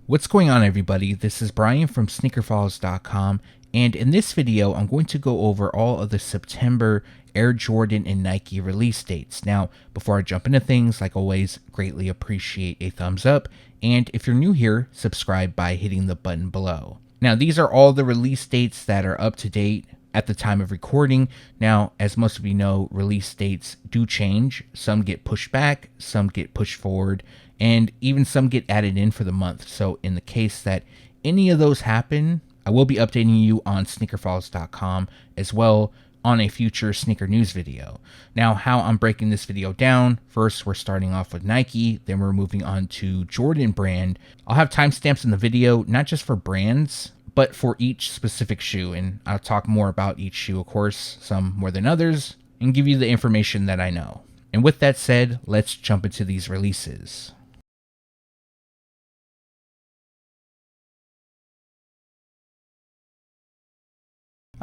What's going on, everybody? This is Brian from sneakerfalls.com, and in this video I'm going to go over all of the September Air Jordan and Nike release dates. Now, before I jump into things, like always, greatly appreciate a thumbs up, and if you're new here, subscribe by hitting the button below. Now, these are all the release dates that are up to date at the time of recording. Now, as most of you know, release dates do change. Some get pushed back, some get pushed forward, and even some get added in for the month. So in the case that any of those happen, I will be updating you on sneakerfalls.com as well on a future sneaker news video. Now, how I'm breaking this video down: first, we're starting off with Nike, then we're moving on to Jordan brand. I'll have timestamps in the video, not just for brands, but for each specific shoe, and I'll talk more about each shoe, of course, some more than others, and give you the information that I know. And with that said, let's jump into these releases.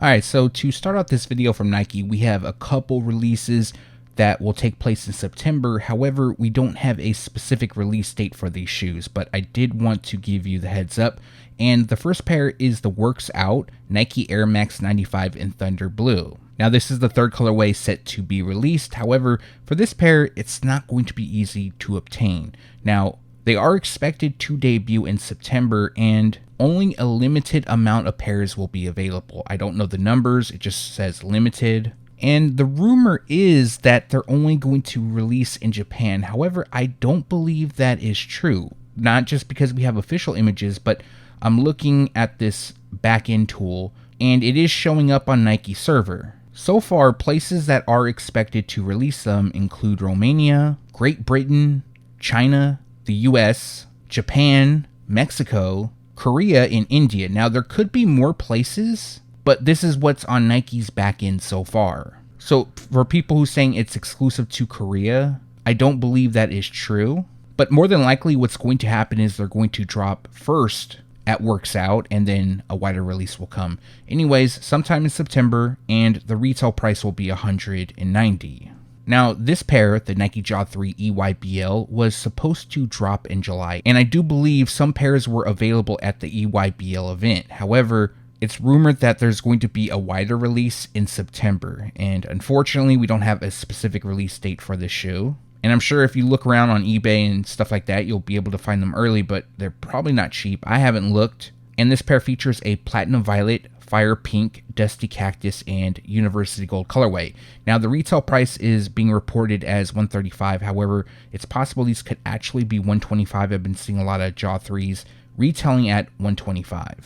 Alright, so to start out this video from Nike, we have a couple releases that will take place in September. However, we don't have a specific release date for these shoes, but I did want to give you the heads up. And the first pair is the WORKSOUT Nike Air Max 95 in Thunder Blue. Now, this is the third colorway set to be released. However, for this pair, it's not going to be easy to obtain. Now, they are expected to debut in September, and only a limited amount of pairs will be available. I don't know the numbers, it just says limited. And the rumor is that they're only going to release in Japan. However, I don't believe that is true. Not just because we have official images, but I'm looking at this back-end tool, and it is showing up on Nike server. So far, places that are expected to release them include Romania, Great Britain, China, the US, Japan, Mexico, Korea, and India. Now, there could be more places, but this is what's on Nike's back end so far. So for people who are saying it's exclusive to Korea, I don't believe that is true. But more than likely what's going to happen is they're going to drop first at WORKSOUT, and then a wider release will come anyways sometime in September, and the retail price will be $190. Now, this pair, the Nike Jaw 3 EYBL, was supposed to drop in July, and I do believe some pairs were available at the EYBL event. However, it's rumored that there's going to be a wider release in September, and unfortunately, we don't have a specific release date for this shoe. And I'm sure if you look around on eBay and stuff like that, you'll be able to find them early, but they're probably not cheap. I haven't looked. And this pair features a platinum violet, fire pink, dusty cactus, and university gold colorway. Now, the retail price is being reported as $135. However, it's possible these could actually be $125. I've been seeing a lot of Jaw 3s retailing at $125.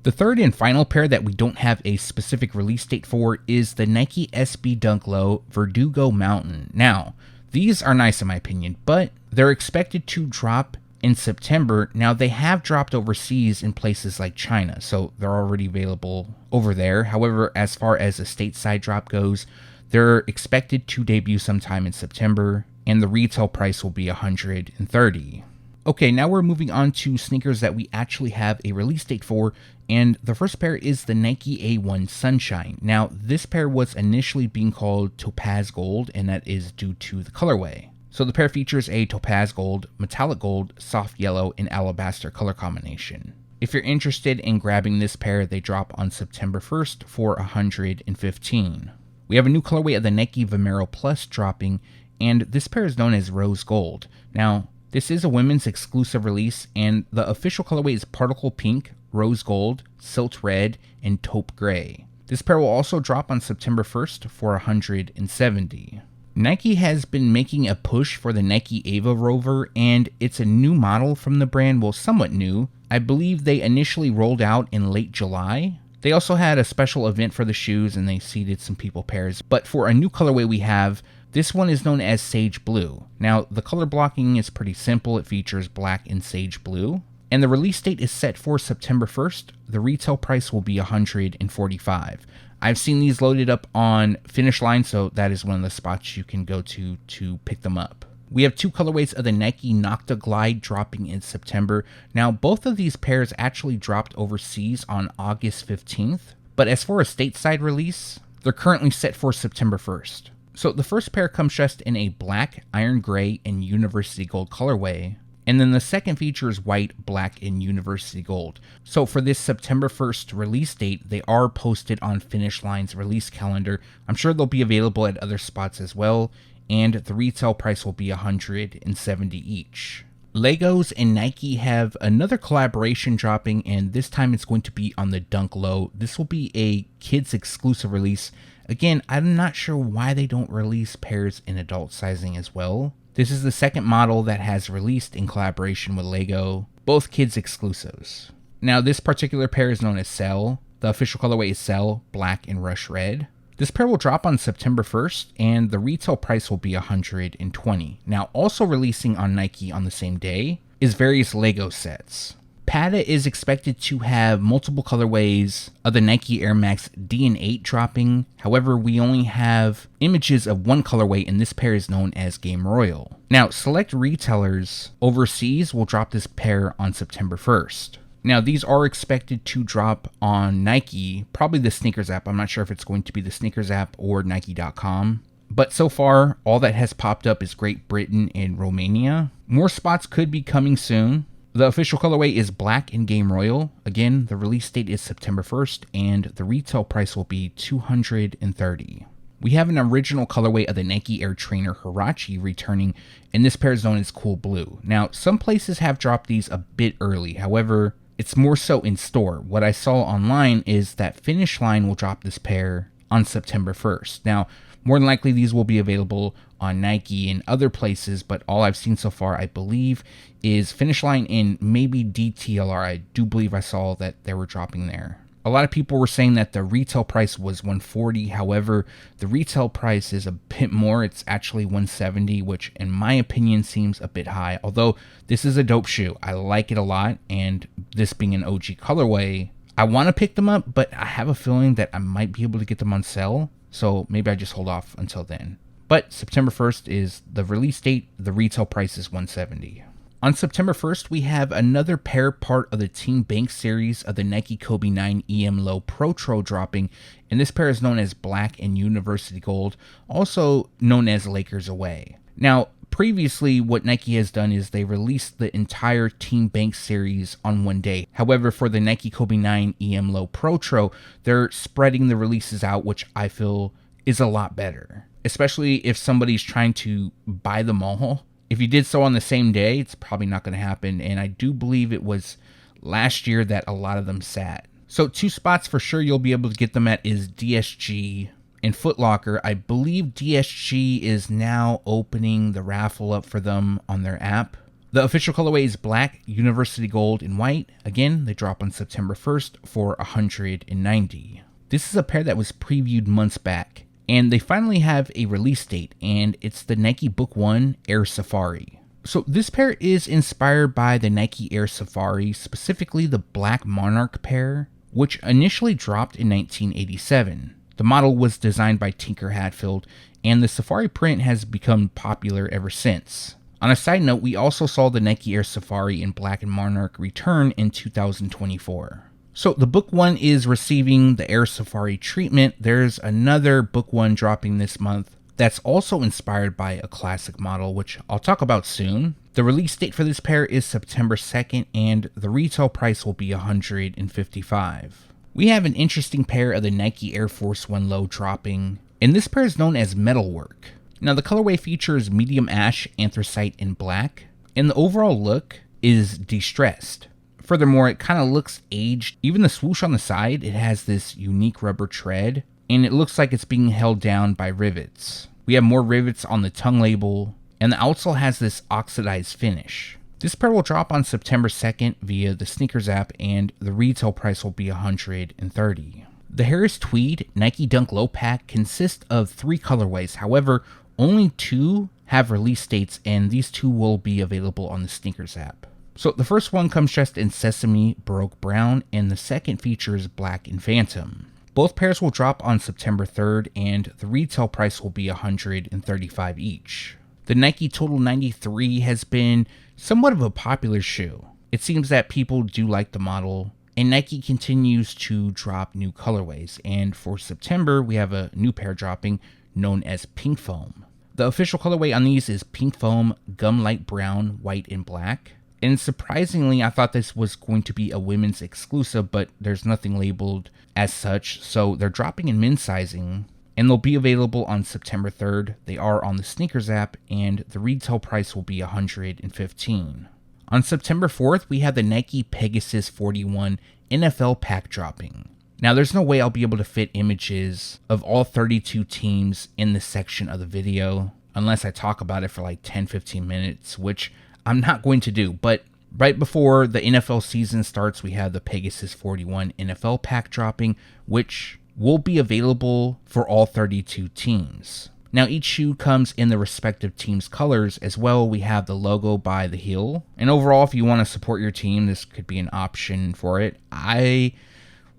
The third and final pair that we don't have a specific release date for is the Nike SB Dunk Low Verdugo Mountain. Now, these are nice in my opinion, but they're expected to drop in September. Now, they have dropped overseas in places like China, so they're already available over there. However, as far as a stateside drop goes, they're expected to debut sometime in September, and the retail price will be $130. Okay, now we're moving on to sneakers that we actually have a release date for, and the first pair is the Nike A1 Sunshine. Now, this pair was initially being called Topaz Gold, and that is due to the colorway. So the pair features a topaz gold, metallic gold, soft yellow, and alabaster color combination. If you're interested in grabbing this pair, they drop on September 1st for $115. We have a new colorway of the Nike VOMERO Plus dropping, and this pair is known as Rose Gold. Now, this is a women's exclusive release, and the official colorway is Particle Pink, Rose Gold, Silt Red, and Taupe Gray. This pair will also drop on September 1st for $170. Nike has been making a push for the Nike Ava Rover, and it's a new model from the brand. Well, somewhat new. I believe they initially rolled out in late July. They also had a special event for the shoes, and they seeded some people pairs. But for a new colorway we have, this one is known as Sage Blue. Now, the color blocking is pretty simple. It features black and sage blue. And the release date is set for September 1st. The retail price will be $145. I've seen these loaded up on Finish Line, so that is one of the spots you can go to pick them up. We have two colorways of the Nike NOCTA Glide dropping in September. Now, both of these pairs actually dropped overseas on August 15th, but as for a stateside release, they're currently set for September 1st. So the first pair comes dressed in a black, iron gray, and university gold colorway, And then the second feature is white, black, and university gold. So for this September 1st release date, they are posted on Finish Line's release calendar. I'm sure they'll be available at other spots as well, and the retail price will be $170 each. Legos and Nike have another collaboration dropping, and this time it's going to be on the Dunk Low. This will be a kids exclusive release. Again, I'm not sure why they don't release pairs in adult sizing as well. This is the second model that has released in collaboration with Lego, both kids exclusives. Now this particular pair is known as Cell. The official colorway is Cell, Black, and Rush Red. This pair will drop on September 1st, and the retail price will be $120. Now also releasing on Nike on the same day is various Lego sets. PATTA is expected to have multiple colorways of the Nike Air Max D and 8 dropping. However, we only have images of one colorway, and this pair is known as Game Royal. Now, select retailers overseas will drop this pair on September 1st. Now, these are expected to drop on Nike, probably the Sneakers app. I'm not sure if it's going to be the Sneakers app or Nike.com. But so far, all that has popped up is Great Britain and Romania. More spots could be coming soon. The official colorway is Black and Game Royal. Again, the release date is September 1st, and the retail price will be $230. We have an original colorway of the Nike Air Trainer HUARACHE returning, and this pair is known as Cool Blue. Now, some places have dropped these a bit early. However, it's more so in store. What I saw online is that Finish Line will drop this pair on September 1st. Now, more than likely these will be available on Nike and other places, but all I've seen so far, I believe, is Finish Line and maybe DTLR. I do believe I saw that they were dropping there. A lot of people were saying that the retail price was $140. However, the retail price is a bit more. It's actually $170, which in my opinion seems a bit high. Although this is a dope shoe. I like it a lot, and this being an OG colorway, I want to pick them up, but I have a feeling that I might be able to get them on sale. So maybe I just hold off until then. But September 1st is the release date. The retail price is $170. On September 1st, we have another pair part of the Team Bank series of the Nike Kobe 9 EM Low PROTRO dropping, and this pair is known as Black and University Gold, also known as Lakers Away. Now, previously, what Nike has done is they released the entire Team Bank series on one day. However, for the Nike Kobe 9 EM Low PROTRO, they're spreading the releases out, which I feel is a lot better, especially if somebody's trying to buy them all. If you did so on the same day, it's probably not going to happen, and I do believe it was last year that a lot of them sat. So two spots for sure you'll be able to get them at is DSG and Foot Locker. I believe DSG is now opening the raffle up for them on their app. The official colorway is Black, University Gold, and White. Again, they drop on September 1st for $190. This is a pair that was previewed months back, and they finally have a release date, and it's the Nike Book 1 Air Safari. So this pair is inspired by the Nike Air Safari, specifically the Black Monarch pair, which initially dropped in 1987. The model was designed by Tinker Hatfield, and the Safari print has become popular ever since. On a side note, we also saw the Nike Air Safari in Black and Monarch return in 2024. So the Book 1 is receiving the Air Safari treatment. There's another Book 1 dropping this month that's also inspired by a classic model, which I'll talk about soon. The release date for this pair is September 2nd, and the retail price will be $155. We have an interesting pair of the Nike Air Force 1 Low dropping, and this pair is known as Metalwork. Now the colorway features medium ash, anthracite, and black, and the overall look is distressed. Furthermore, it kind of looks aged. Even the swoosh on the side, it has this unique rubber tread, and it looks like it's being held down by rivets. We have more rivets on the tongue label, and the outsole has this oxidized finish. This pair will drop on September 2nd via the Sneakers app, and the retail price will be $130. The Harris Tweed Nike Dunk Low Pack consists of 3 colorways. However, only 2 have release dates, and these 2 will be available on the Sneakers app. So the first one comes dressed in Sesame Baroque Brown, and the second features Black and Phantom. Both pairs will drop on September 3rd, and the retail price will be $135 each. The Nike Total 93 has been somewhat of a popular shoe. It seems that people do like the model, and Nike continues to drop new colorways. And for September, we have a new pair dropping known as Pink Foam. The official colorway on these is pink foam, gum light brown, white, and black. And surprisingly, I thought this was going to be a women's exclusive, but there's nothing labeled as such, so they're dropping in men's sizing, and they'll be available on September 3rd. They are on the sneakers app, and the retail price will be $115. On September 4th, we have the Nike Pegasus 41 NFL pack dropping. Now, there's no way I'll be able to fit images of all 32 teams in this section of the video, unless I talk about it for like 10-15 minutes, which I'm not going to do. But right before the NFL season starts, we have the Pegasus 41 NFL pack dropping, which will be available for all 32 teams. Now, each shoe comes in the respective team's colors as well. We have the logo by the heel. And overall, if you want to support your team, this could be an option for it. I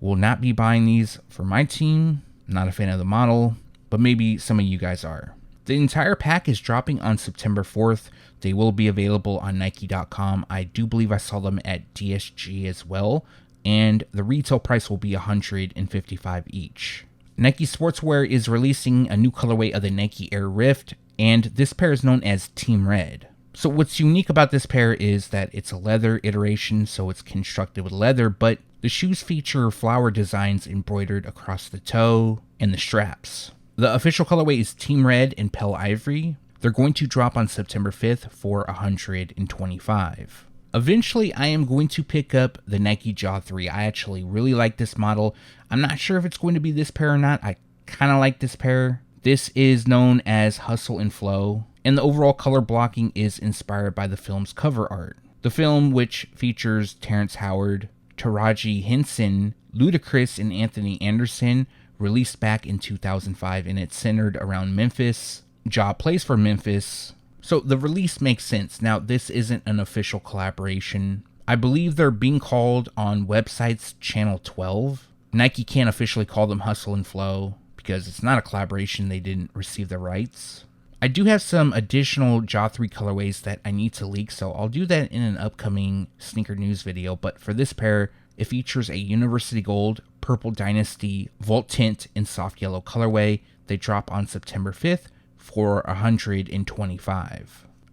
will not be buying these for my team. I'm not a fan of the model, but maybe some of you guys are. The entire pack is dropping on September 4th. They will be available on Nike.com. I do believe I saw them at DSG as well, and the retail price will be $155 each. Nike Sportswear is releasing a new colorway of the Nike Air Rift, and this pair is known as Team Red. So what's unique about this pair is that it's a leather iteration, so it's constructed with leather, but the shoes feature flower designs embroidered across the toe and the straps. The official colorway is Team Red and Pale Ivory. They're going to drop on September 5th for $125. Eventually, I am going to pick up the Nike Jaw 3. I actually really like this model. I'm not sure if it's going to be this pair or not. I kind of like this pair. This is known as Hustle and Flow, and the overall color blocking is inspired by the film's cover art. The film, which features Terrence Howard, Taraji Henson, Ludacris, and Anthony Anderson, released back in 2005, and it's centered around Memphis. Ja plays for Memphis, so the release makes sense. Now, this isn't an official collaboration. I believe they're being called on websites Channel 12. Nike can't officially call them Hustle and Flow because it's not a collaboration. They didn't receive the rights. I do have some additional Jaw 3 colorways that I need to leak, so I'll do that in an upcoming sneaker news video. But for this pair, it features a University Gold, Purple Dynasty, Vault Tint, and Soft Yellow colorway. They drop on September 5th for $125.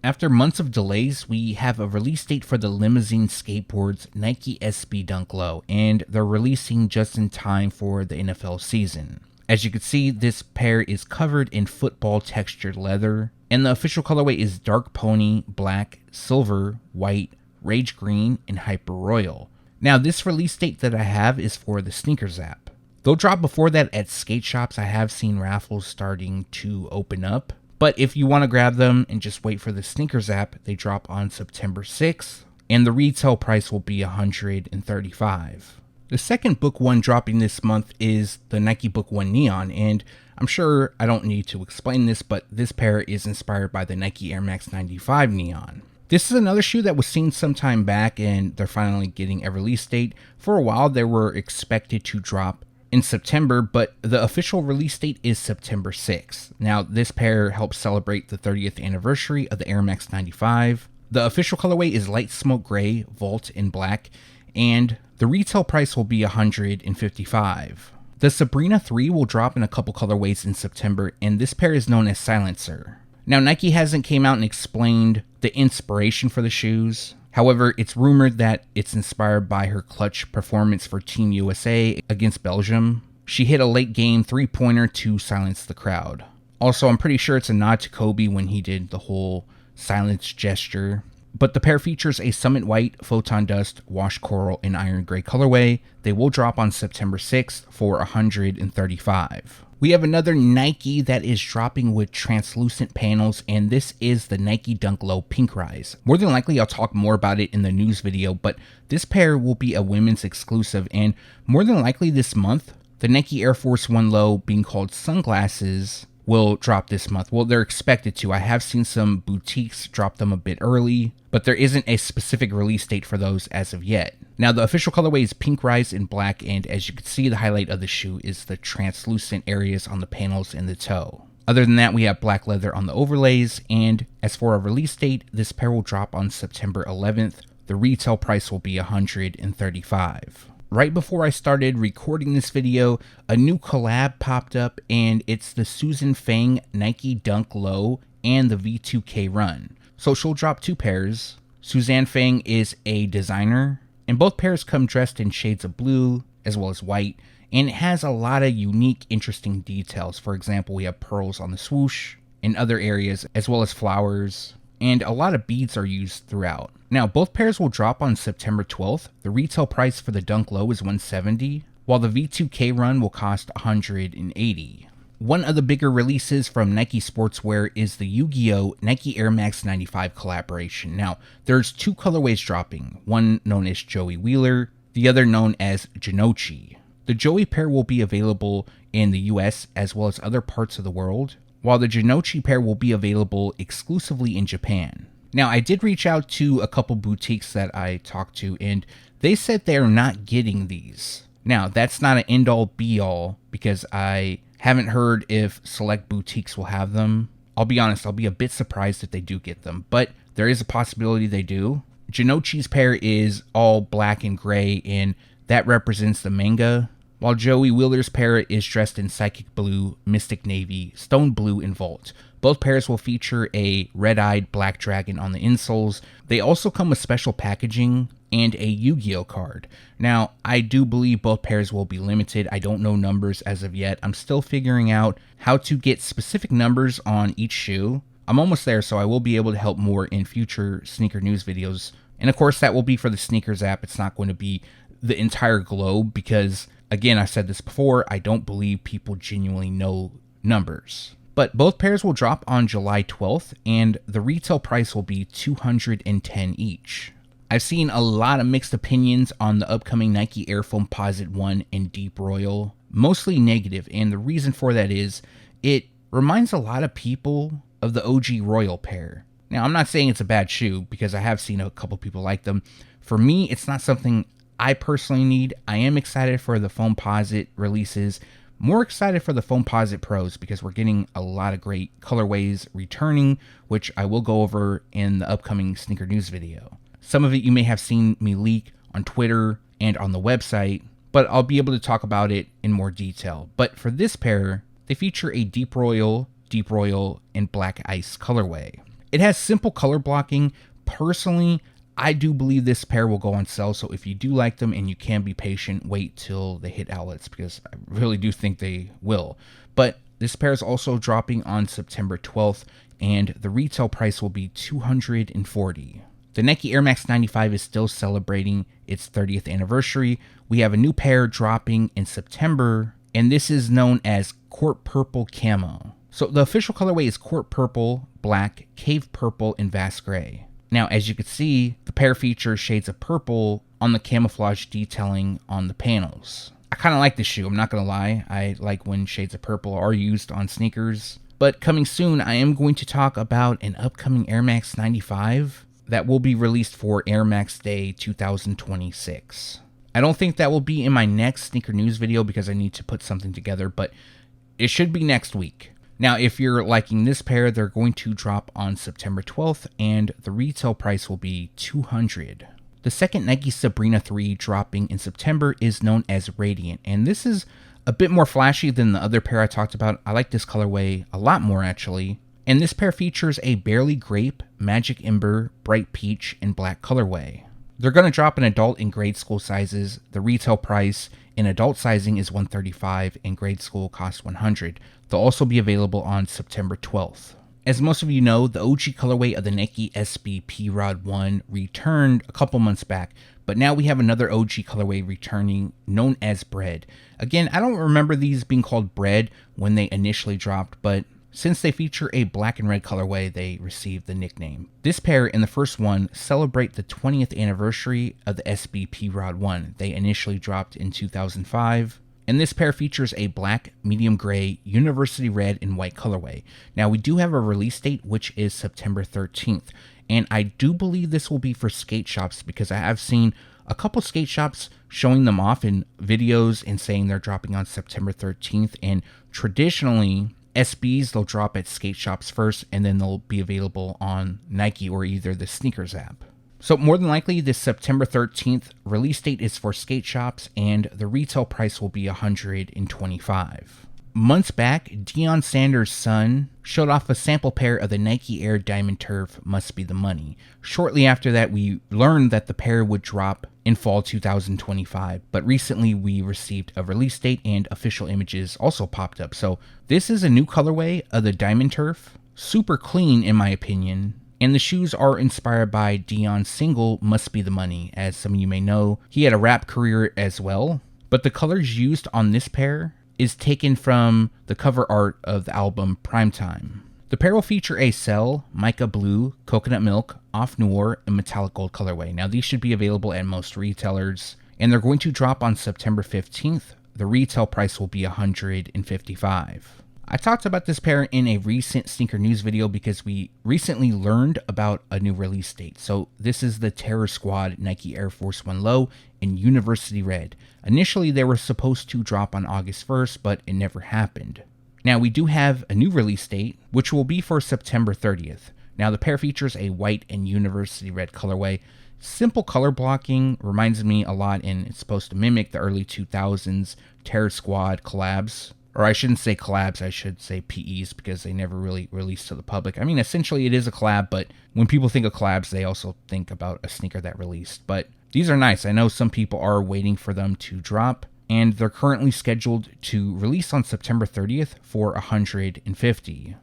After months of delays, we have a release date for the LIMOSINE skateboards Nike SB Dunk Low, and they're releasing just in time for the NFL season. As you can see, this pair is covered in football textured leather, and the official colorway is Dark Pony, Black, Silver, White, Rage Green, and Hyper Royal. Now, this release date that I have is for the sneakers app. They'll drop before that at skate shops. I have seen raffles starting to open up. But if you want to grab them and just wait for the sneakers app, they drop on September 6th, and the retail price will be $135. The second Book 1 dropping this month is the Nike Book 1 Neon, and I'm sure I don't need to explain this, but this pair is inspired by the Nike Air Max 95 Neon. This is another shoe that was seen some time back, and they're finally getting a release date. For a while, they were expected to drop in September, but the official release date is September 6th. Now, this pair helps celebrate the 30th anniversary of the Air Max 95. The official colorway is Light Smoke Gray, Vault, and Black, and the retail price will be $155. The Sabrina 3 will drop in a couple colorways in September, and this pair is known as Silencer. Now, Nike hasn't came out and explained the inspiration for the shoes. However, it's rumored that it's inspired by her clutch performance for Team USA against Belgium. She hit a late game three-pointer to silence the crowd. Also, I'm pretty sure it's a nod to Kobe when he did the whole silence gesture. But the pair features a Summit White, Photon Dust, Wash Coral, and Iron Gray colorway. They will drop on September 6th for $135. We have another Nike that is dropping with translucent panels, and this is the Nike Dunk Low Pink Rise. More than likely, I'll talk more about it in the news video, but this pair will be a women's exclusive, and more than likely this month, the Nike Air Force 1 Low, being called Sunglasses, will drop this month. Well, they're expected to. I have seen some boutiques drop them a bit early, but there isn't a specific release date for those as of yet. Now, the official colorway is Pink Rise in Black, and as you can see, the highlight of the shoe is the translucent areas on the panels and the toe. Other than that, we have black leather on the overlays, and as for a release date, this pair will drop on September 11th. The retail price will be $135. Right before I started recording this video, a new collab popped up, and it's the Susan Fang Nike Dunk Low and the V2K Run. So she'll drop 2 pairs. Suzanne Fang is a designer, and both pairs come dressed in shades of blue as well as white, and it has a lot of unique, interesting details. For example, we have pearls on the swoosh in other areas, as well as flowers, and a lot of beads are used throughout. Now, both pairs will drop on September 12th. The retail price for the Dunk Low is $170, while the V2K Run will cost $180. One of the bigger releases from Nike Sportswear is the Yu-Gi-Oh! Nike Air Max 95 collaboration. Now, there's 2 colorways dropping, one known as Joey Wheeler, the other known as JONOUCHI. The Joey pair will be available in the US as well as other parts of the world, while the JONOUCHI pair will be available exclusively in Japan. Now, I did reach out to a couple boutiques that I talked to, and they said they're not getting these. Now, that's not an end-all be-all, because I haven't heard if select boutiques will have them. I'll be honest, I'll be a bit surprised if they do get them, but there is a possibility they do. JONOUCHI's pair is all black and gray, and that represents the manga, while Joey Wheeler's pair is dressed in Psychic Blue, Mystic Navy, Stone Blue, and Vault. Both pairs will feature a red-eyed black dragon on the insoles. They also come with special packaging and a Yu-Gi-Oh card. Now, I do believe both pairs will be limited. I don't know numbers as of yet. I'm still figuring out how to get specific numbers on each shoe. I'm almost there, so I will be able to help more in future sneaker news videos. And of course, that will be for the sneakers app. It's not going to be the entire globe because, again, I said this before, I don't believe people genuinely know numbers. But both pairs will drop on July 12th, and the retail price will be $210 each. I've seen a lot of mixed opinions on the upcoming Nike Air FOAMPOSITE 1 and Deep Royal, mostly negative, and the reason for that is it reminds a lot of people of the OG Royal pair. Now, I'm not saying it's a bad shoe because I have seen a couple people like them. For me, it's not something I personally need. I am excited for the FOAMPOSITE releases, more excited for the FOAMPOSITE Pros because we're getting a lot of great colorways returning, which I will go over in the upcoming sneaker news video. Some of it you may have seen me leak on Twitter and on the website, but I'll be able to talk about it in more detail. But for this pair, they feature a Deep Royal, and Black Ice colorway. It has simple color blocking. Personally, I do believe this pair will go on sale, so if you do like them and you can be patient, wait till they hit outlets because I really do think they will. But this pair is also dropping on September 12th, and the retail price will be $240. The Nike Air Max 95 is still celebrating its 30th anniversary. We have a new pair dropping in September, and this is known as Court Purple Camo. So the official colorway is Court Purple, Black, Cave Purple, and Vast Gray. Now, as you can see, the pair features shades of purple on the camouflage detailing on the panels. I kind of like this shoe, I'm not going to lie. I like when shades of purple are used on sneakers. But coming soon, I am going to talk about an upcoming Air Max 95 that will be released for Air Max Day 2026. I don't think that will be in my next sneaker news video because I need to put something together, but it should be next week. Now, if you're liking this pair, they're going to drop on September 12th, and the retail price will be $200. The second Nike Sabrina 3 dropping in September is known as Radiant, and this is a bit more flashy than the other pair I talked about. I like this colorway a lot more, actually. And this pair features a Barely Grape, Magic Ember, Bright Peach, and Black colorway. They're going to drop in adult and grade school sizes. The retail price in adult sizing is $135 and grade school costs $100. They'll also be available on September 12th. As most of you know, the OG colorway of the Nike SB P-Rod 1 returned a couple months back, but now we have another OG colorway returning known as BRED. Again, I don't remember these being called BRED when they initially dropped, but since they feature a black and red colorway, they received the nickname. This pair and the first one celebrate the 20th anniversary of the SB P-Rod 1. They initially dropped in 2005. And this pair features a black, medium gray, university red, and white colorway. Now, we do have a release date, which is September 13th. And I do believe this will be for skate shops because I have seen a couple skate shops showing them off in videos and saying they're dropping on September 13th. And traditionally, SBs, they'll drop at skate shops first, and then they'll be available on Nike or either the sneakers app. So more than likely, this September 13th release date is for skate shops, and the retail price will be $125. months back, Deion Sanders' son showed off a sample pair of the Nike Air Diamond Turf Must Be the Money. Shortly after that, we learned that the pair would drop in fall 2025, but recently we received a release date and official images also popped up. So this is a new colorway of the Diamond Turf, super clean in my opinion, and the shoes are inspired by Deion's single Must Be the Money. As some of you may know, he had a rap career as well, but the colors used on this pair is taken from the cover art of the album Primetime. The pair will feature a cell, mica blue, coconut milk, off noir, and metallic gold colorway. Now these should be available at most retailers, and they're going to drop on September 15th. The retail price will be $155. I talked about this pair in a recent sneaker news video because we recently learned about a new release date. So this is the Terror Squad Nike Air Force 1 Low in University Red. Initially they were supposed to drop on August 1st, but it never happened. Now we do have a new release date, which will be for September 30th. Now the pair features a white and University Red colorway. Simple color blocking reminds me a lot, and it's supposed to mimic the early 2000s Terror Squad collabs. Or I shouldn't say collabs, I should say PEs, because they never really released to the public. I mean, essentially it is a collab, but when people think of collabs, they also think about a sneaker that released. But these are nice. I know some people are waiting for them to drop, and they're currently scheduled to release on September 30th for $150.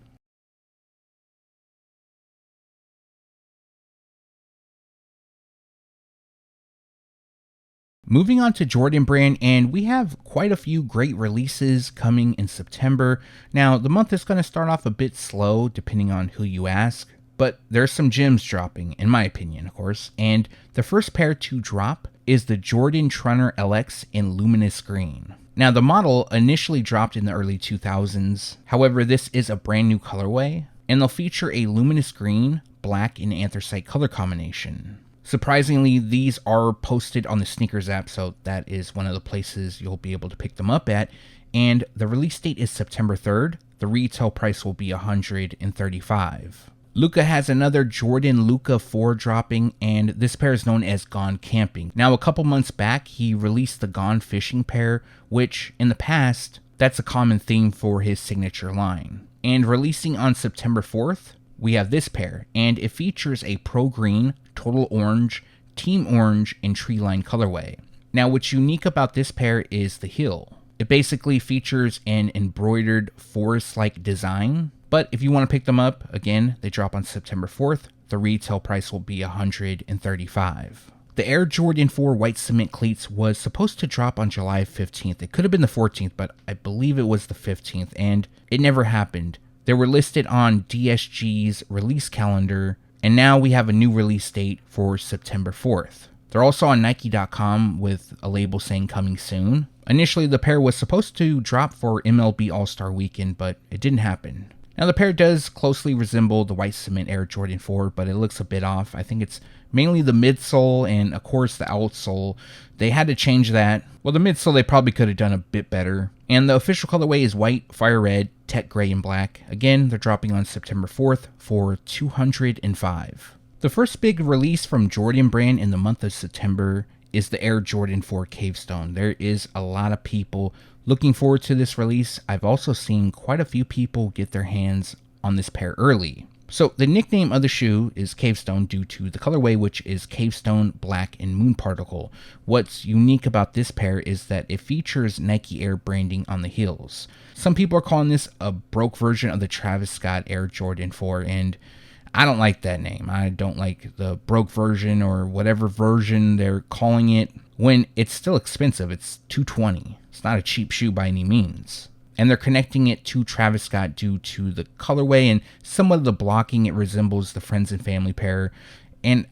Moving on to Jordan Brand, and we have quite a few great releases coming in September. Now, the month is going to start off a bit slow, depending on who you ask, but there's some gems dropping, in my opinion, of course. And the first pair to drop is the Jordan TRUNNER LX in luminous green. Now, the model initially dropped in the early 2000s. However, this is a brand new colorway, and they'll feature a luminous green, black, and anthracite color combination. Surprisingly, these are posted on the sneakers app, so that is one of the places you'll be able to pick them up at. And the release date is September 3rd. The retail price will be $135. LUKA has another Jordan LUKA 4 dropping, and this pair is known as Gone Camping. Now, a couple months back, he released the Gone Fishing pair, which in the past, that's a common theme for his signature line. And releasing on September 4th, we have this pair, and it features a Pro Green, Total Orange, Team Orange, and Tree Line colorway. Now, what's unique about this pair is the heel. It basically features an embroidered forest-like design, but if you want to pick them up, again, they drop on September 4th. The retail price will be $135. The Air Jordan 4 White Cement Cleats was supposed to drop on July 15th. It could have been the 14th, but I believe it was the 15th, and it never happened. They were listed on DSG's release calendar, and now we have a new release date for September 4th. They're also on Nike.com with a label saying coming soon. Initially, the pair was supposed to drop for MLB All-Star Weekend, but it didn't happen. Now, the pair does closely resemble the White Cement Air Jordan 4, but it looks a bit off. I think it's mainly the midsole and, of course, the outsole. They had to change that. Well, the midsole they probably could have done a bit better. And the official colorway is white, fire red, tech gray, and black. Again, they're dropping on September 4th for $205. The first big release from Jordan Brand in the month of September is the Air Jordan 4 Cavestone. There is a lot of people looking forward to this release. I've also seen quite a few people get their hands on this pair early. So the nickname of the shoe is Cavestone due to the colorway, which is Cavestone, Black, and Moon Particle. What's unique about this pair is that it features Nike Air branding on the heels. Some people are calling this a broke version of the Travis Scott Air Jordan 4, and I don't like that name. I don't like the broke version or whatever version they're calling it when it's still expensive. It's $220. It's not a cheap shoe by any means. And they're connecting it to Travis Scott due to the colorway and somewhat of the blocking. It resembles the Friends and Family pair. And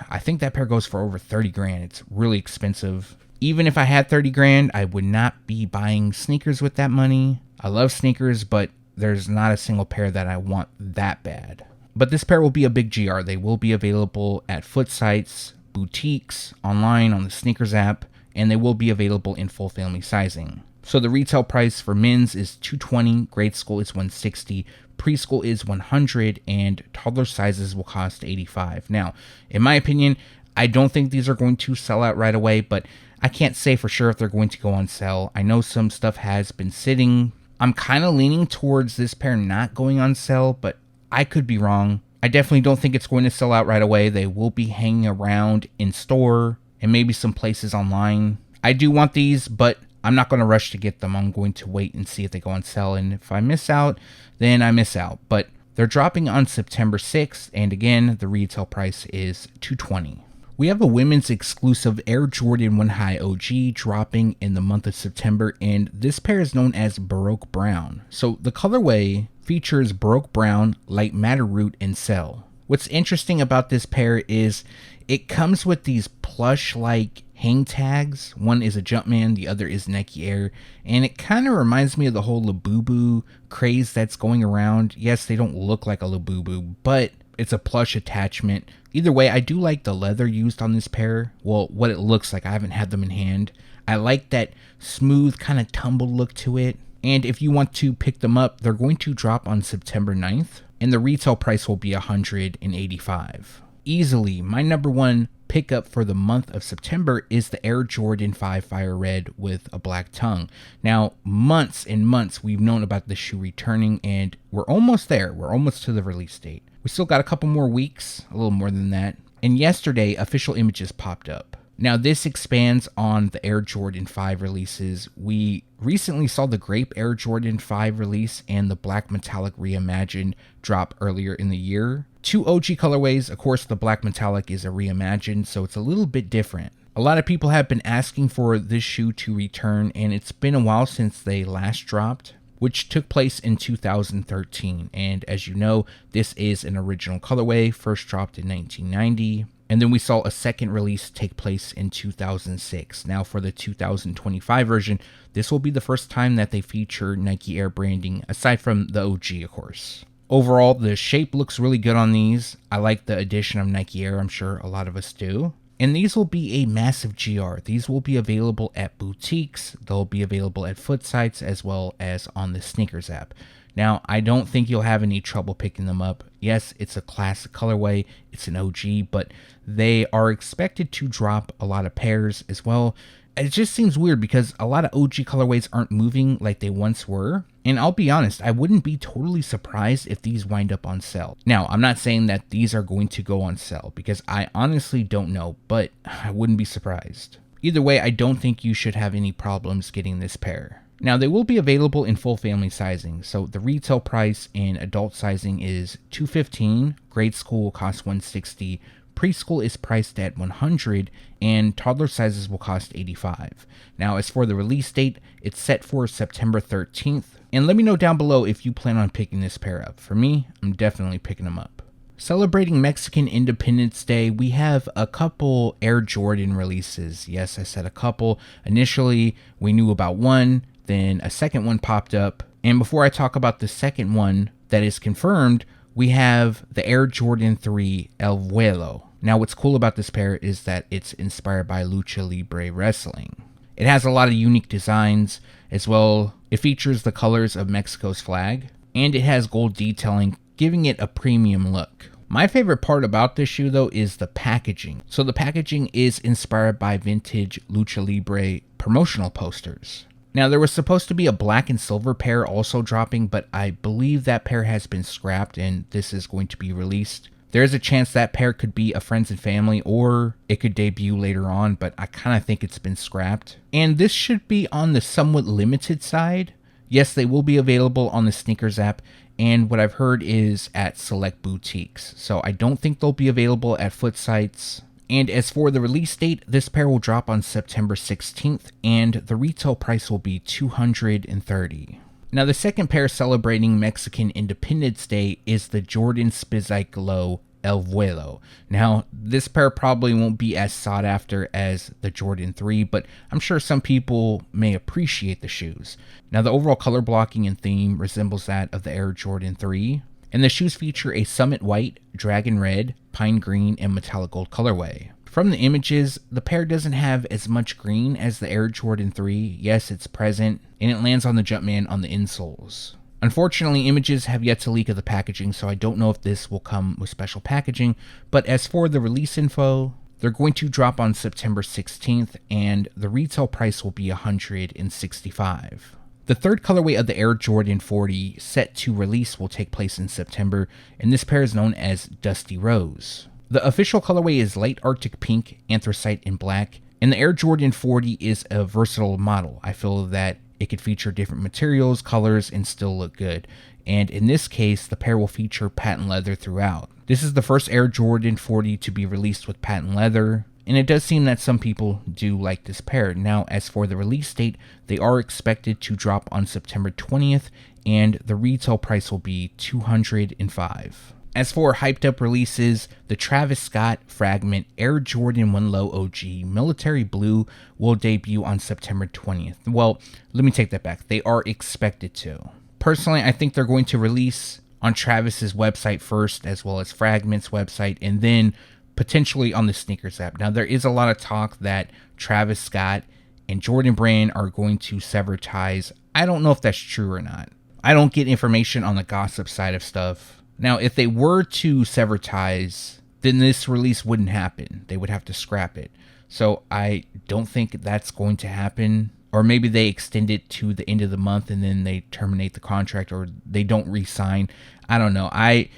I think that pair goes for over 30 grand. It's really expensive. Even if I had 30 grand, I would not be buying sneakers with that money. I love sneakers, but there's not a single pair that I want that bad. But this pair will be a big GR. They will be available at foot sites, boutiques, online on the sneakers app, and they will be available in full family sizing. So the retail price for men's is $220, grade school is $160, preschool is $100, and toddler sizes will cost $85. Now, in my opinion, I don't think these are going to sell out right away, but I can't say for sure if they're going to go on sale. I know some stuff has been sitting I'm kind of leaning towards this pair not going on sale, but I could be wrong. I definitely don't think it's going to sell out right away. They will be hanging around in store and maybe some places online. I do want these, but I'm not going to rush to get them. I'm going to wait and see if they go on sale, and if I miss out, then I miss out. But they're dropping on September 6th, and again, the retail price is $220. We have a women's exclusive Air Jordan 1 High OG dropping in the month of September, and this pair is known as Baroque Brown. So the colorway features Baroque Brown, Light Matter Root, and Cell. What's interesting about this pair is it comes with these plush-like hang tags. One is a Jumpman, the other is Nike Air, and it kind of reminds me of the whole Labubu craze that's going around. Yes, they don't look like a Labubu, but it's a plush attachment. Either way, I do like the leather used on this pair. Well, what it looks like. I haven't had them in hand. I like that smooth kind of tumbled look to it. And if you want to pick them up, they're going to drop on September 9th, and the retail price will be $185. Easily, my number one pickup for the month of September is the Air Jordan 5 Fire Red with a black tongue. Now, months and months we've known about the shoe returning, and we're almost there. We're almost to the release date. We still got a couple more weeks, a little more than that. And yesterday, official images popped up. Now, this expands on the Air Jordan 5 releases. We recently saw the Grape Air Jordan 5 release and the Black Metallic Reimagined drop earlier in the year. Two OG colorways. Of course, the Black Metallic is a reimagined, so it's a little bit different. A lot of people have been asking for this shoe to return, and it's been a while since they last dropped, which took place in 2013. And as you know, this is an original colorway, first dropped in 1990. And then we saw a second release take place in 2006. Now for the 2025 version, this will be the first time that they feature Nike Air branding, aside from the OG, of course. Overall, the shape looks really good on these. I like the addition of Nike Air, I'm sure a lot of us do. And these will be a massive GR. These will be available at boutiques. They'll be available at foot sites as well as on the sneakers app. Now, I don't think you'll have any trouble picking them up. Yes, it's a classic colorway. It's an OG, but they are expected to drop a lot of pairs as well. It just seems weird because a lot of OG colorways aren't moving like they once were. And I'll be honest, I wouldn't be totally surprised if these wind up on sale. Now, I'm not saying that these are going to go on sale because I honestly don't know, but I wouldn't be surprised. Either way, I don't think you should have any problems getting this pair. Now, they will be available in full family sizing, so the retail price in adult sizing is $215, grade school will cost $160, preschool is priced at $100, and toddler sizes will cost $85. Now, as for the release date, it's set for September 13th, and let me know down below if you plan on picking this pair up. For me, I'm definitely picking them up. Celebrating Mexican Independence Day, we have a couple Air Jordan releases. Yes, I said a couple. Initially, we knew about one, then a second one popped up. And before I talk about the second one that is confirmed, we have the Air Jordan 3 El VUELO. Now, what's cool about this pair is that it's inspired by Lucha Libre Wrestling. It has a lot of unique designs as well. It features the colors of Mexico's flag, and it has gold detailing, giving it a premium look. My favorite part about this shoe, though, is the packaging. So the packaging is inspired by vintage Lucha Libre promotional posters. Now, there was supposed to be a black and silver pair also dropping, but I believe that pair has been scrapped and this is going to be released. There is a chance that pair could be a friends and family, or it could debut later on, but I kind of think it's been scrapped. And this should be on the somewhat limited side. Yes, they will be available on the sneakers app, and what I've heard is at select boutiques. So I don't think they'll be available at foot sites. And as for the release date, this pair will drop on September 16th, and the retail price will be $230. Now, the second pair celebrating Mexican Independence Day is the Jordan SPIZIKE Low El VUELO. Now, this pair probably won't be as sought after as the Jordan 3, but I'm sure some people may appreciate the shoes. Now, the overall color blocking and theme resembles that of the Air Jordan 3. And the shoes feature a Summit White, Dragon Red, Pine Green, and Metallic Gold colorway. From the images, the pair doesn't have as much green as the Air Jordan 3. Yes, it's present, and it lands on the Jumpman on the insoles. Unfortunately, images have yet to leak of the packaging, so I don't know if this will come with special packaging. But as for the release info, they're going to drop on September 16th, and the retail price will be $165. The third colorway of the Air Jordan 40 set to release will take place in September, and this pair is known as Dusty Rose. The official colorway is Light Arctic Pink, Anthracite, and Black, and the Air Jordan 40 is a versatile model. I feel that it could feature different materials, colors, and still look good. And in this case, the pair will feature patent leather throughout. This is the first Air Jordan 40 to be released with patent leather, and it does seem that some people do like this pair. Now, as for the release date, they are expected to drop on September 20th, and the retail price will be $205. As for hyped up releases, the Travis Scott Fragment Air Jordan 1 Low OG Military Blue will debut on September 20th. Well, let me take that back. They are expected to. Personally, I think they're going to release on Travis's website first, as well as Fragment's website, and then potentially on the sneakers app. Now, there is a lot of talk that Travis Scott and Jordan Brand are going to sever ties. I don't know if that's true or not. I don't get information on the gossip side of stuff. Now, if they were to sever ties, then this release wouldn't happen. They would have to scrap it. So I don't think that's going to happen. Or maybe they extend it to the end of the month and then they terminate the contract, or they don't re-sign. I don't know. A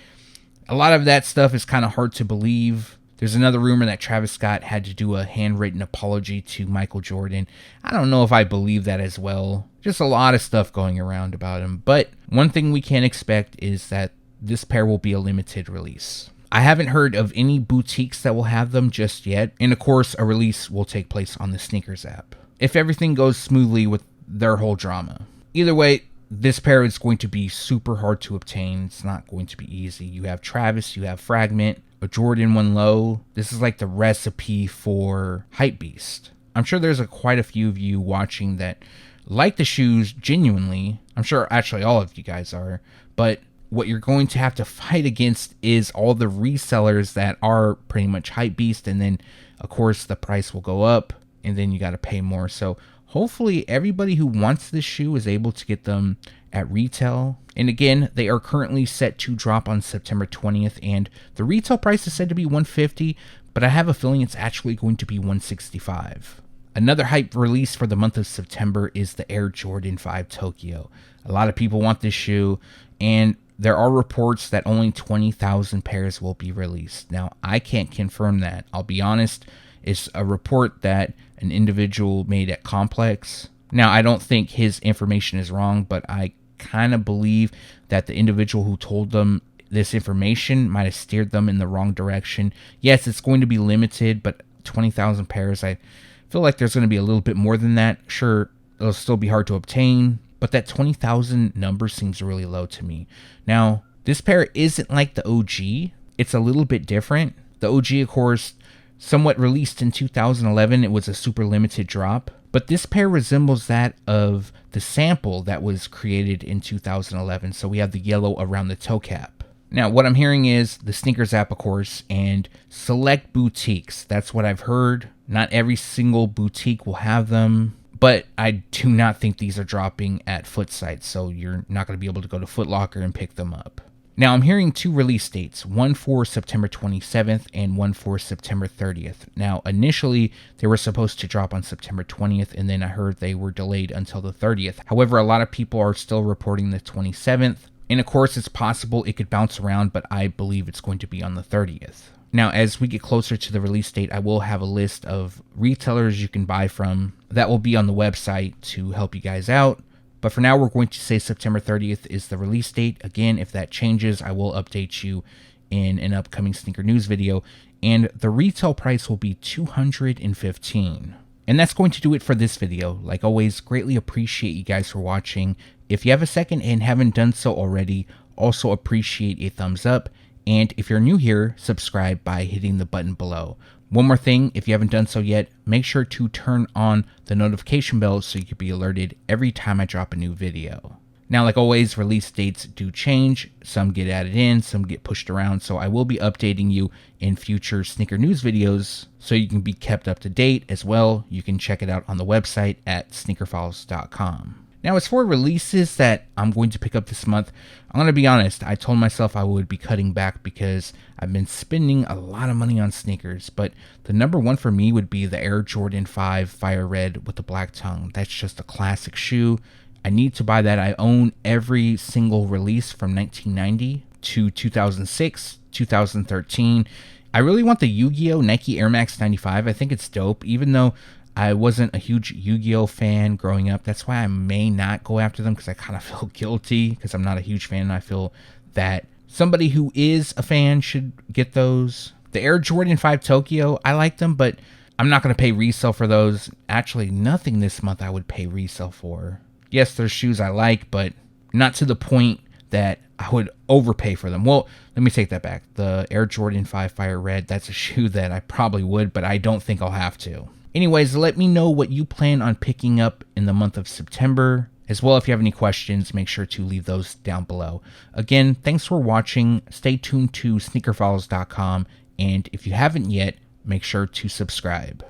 lot of that stuff is kind of hard to believe. There's another rumor that Travis Scott had to do a handwritten apology to Michael Jordan. I don't know if I believe that as well. Just a lot of stuff going around about him. But one thing we can expect is that this pair will be a limited release. I haven't heard of any boutiques that will have them just yet. And of course, a release will take place on the sneakers app, if everything goes smoothly with their whole drama. Either way, this pair is going to be super hard to obtain. It's not going to be easy. You have Travis, you have Fragment, a Jordan 1 Low. This is like the recipe for Hypebeast. I'm sure there's quite a few of you watching that like the shoes genuinely. I'm sure actually all of you guys are. But what you're going to have to fight against is all the resellers that are pretty much Hypebeast. And then, of course, the price will go up, and then you got to pay more. So hopefully everybody who wants this shoe is able to get them at retail. And again, they are currently set to drop on September 20th, and the retail price is said to be $150, but I have a feeling it's actually going to be $165. Another hype release for the month of September is the Air Jordan 5 Tokyo. A lot of people want this shoe, and there are reports that only 20,000 pairs will be released. Now, I can't confirm that. I'll be honest, it's a report that an individual made at Complex. Now, I don't think his information is wrong, but I kind of believe that the individual who told them this information might have steered them in the wrong direction. Yes, it's going to be limited, but 20,000 pairs, I feel like there's going to be a little bit more than that. Sure, it'll still be hard to obtain, but that 20,000 number seems really low to me. Now, this pair isn't like the OG. It's a little bit different. The OG, of course, somewhat released in 2011. It was a super limited drop. But this pair resembles that of the sample that was created in 2011. So we have the yellow around the toe cap. Now, what I'm hearing is the sneakers app, of course, and select boutiques. That's what I've heard. Not every single boutique will have them. But I do not think these are dropping at foot sites. So you're not going to be able to go to Foot Locker and pick them up. Now, I'm hearing two release dates, one for September 27th and one for September 30th. Now, initially, they were supposed to drop on September 20th, and then I heard they were delayed until the 30th. However, a lot of people are still reporting the 27th, and of course, it's possible it could bounce around, but I believe it's going to be on the 30th. Now, as we get closer to the release date, I will have a list of retailers you can buy from. That will be on the website to help you guys out. But for now, we're going to say September 30th is the release date. Again, if that changes, I will update you in an upcoming sneaker news video. And the retail price will be $215. And that's going to do it for this video. Like always, greatly appreciate you guys for watching. If you have a second and haven't done so already, also appreciate a thumbs up. And if you're new here, subscribe by hitting the button below. One more thing, if you haven't done so yet, make sure to turn on the notification bell so you can be alerted every time I drop a new video. Now, like always, release dates do change. Some get added in, some get pushed around, so I will be updating you in future sneaker news videos so you can be kept up to date as well. You can check it out on the website at sneakerfiles.com. Now, as for releases that I'm going to pick up this month, I'm going to be honest, I told myself I would be cutting back because I've been spending a lot of money on sneakers, but the number one for me would be the Air Jordan 5 Fire Red with the black tongue. That's just a classic shoe. I need to buy that. I own every single release from 1990 to 2006, 2013. I really want the Yu-Gi-Oh! Nike Air Max 95. I think it's dope, even though I wasn't a huge Yu-Gi-Oh! Fan growing up. That's why I may not go after them, because I kind of feel guilty because I'm not a huge fan. I feel that somebody who is a fan should get those. The Air Jordan 5 Tokyo, I like them, but I'm not going to pay resale for those. Actually, nothing this month I would pay resale for. Yes, there's shoes I like, but not to the point that I would overpay for them. Well, let me take that back. The Air Jordan 5 Fire Red, that's a shoe that I probably would, but I don't think I'll have to. Anyways, let me know what you plan on picking up in the month of September. As well, if you have any questions, make sure to leave those down below. Again, thanks for watching. Stay tuned to sneakerfollows.com. And if you haven't yet, make sure to subscribe.